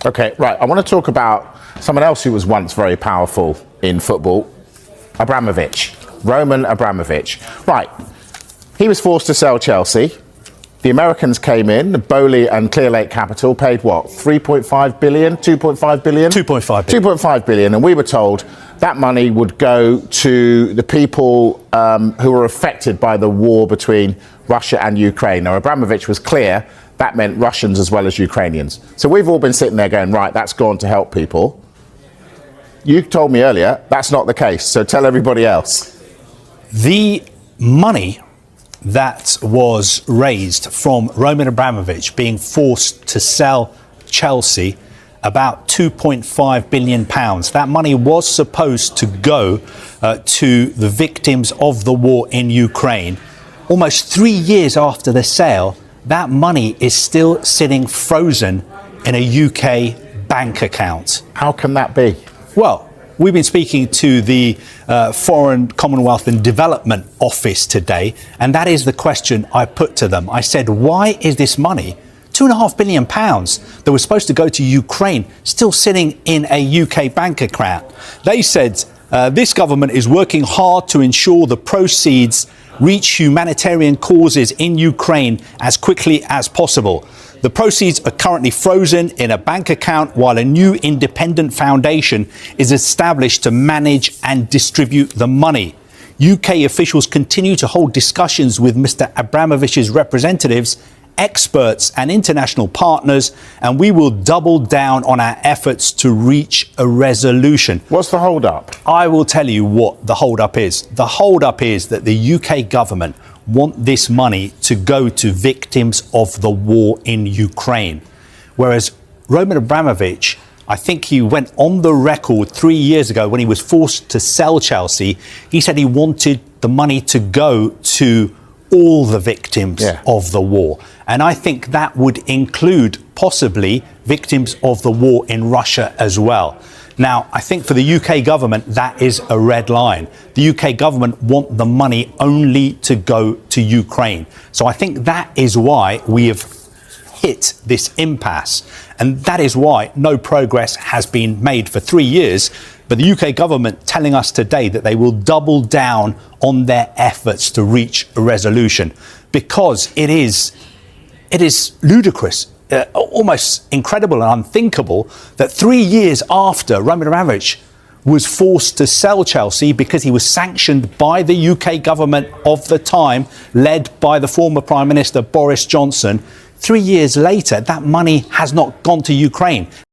Okay, right. I want to talk about someone else who was once very powerful in football, Abramovich, Roman Abramovich. Right. He was forced to sell Chelsea. The Americans came in, Bowley and Clear Lake Capital paid what, 3.5 billion, 2.5 billion? 2.5 billion. 2.5 billion. And we were told that money would go to the people who were affected by the war between Russia and Ukraine. Now, Abramovich was clear that meant Russians as well as Ukrainians. So we've all been sitting there going, right, that's gone to help people. You told me earlier that's not the case. So tell everybody else. The money that was raised from Roman Abramovich being forced to sell Chelsea, about £2.5 billion. That money was supposed to go to the victims of the war in Ukraine. Almost 3 years after the sale, that money is still sitting frozen in a UK bank account. How can that be? Well, we've been speaking to the Foreign, Commonwealth and Development Office today, and that is the question I put to them. I said, why is this money, £2.5 billion that was supposed to go to Ukraine, still sitting in a UK bank account? They said this government is working hard to ensure the proceeds reach humanitarian causes in Ukraine as quickly as possible. The proceeds are currently frozen in a bank account while a new independent foundation is established to manage and distribute the money. UK officials continue to hold discussions with Mr. Abramovich's representatives, experts and international partners, and we will double down on our efforts to reach a resolution. What's the hold-up? I will tell you what the hold-up is. The hold-up is that the UK government want this money to go to victims of the war in Ukraine. Whereas Roman Abramovich, I think he went on the record 3 years ago when he was forced to sell Chelsea, he said he wanted the money to go to all the victims of the war. And I think that would include possibly victims of the war in Russia as well. Now, I think for the UK government, that is a red line. The UK government want the money only to go to Ukraine. So I think that is why we have hit this impasse. And that is why no progress has been made for 3 years. But the UK government telling us today that they will double down on their efforts to reach a resolution, because it is ludicrous, almost incredible and unthinkable that 3 years after Roman Abramovich was forced to sell Chelsea because he was sanctioned by the UK government of the time, led by the former Prime Minister Boris Johnson, 3 years later, that money has not gone to Ukraine.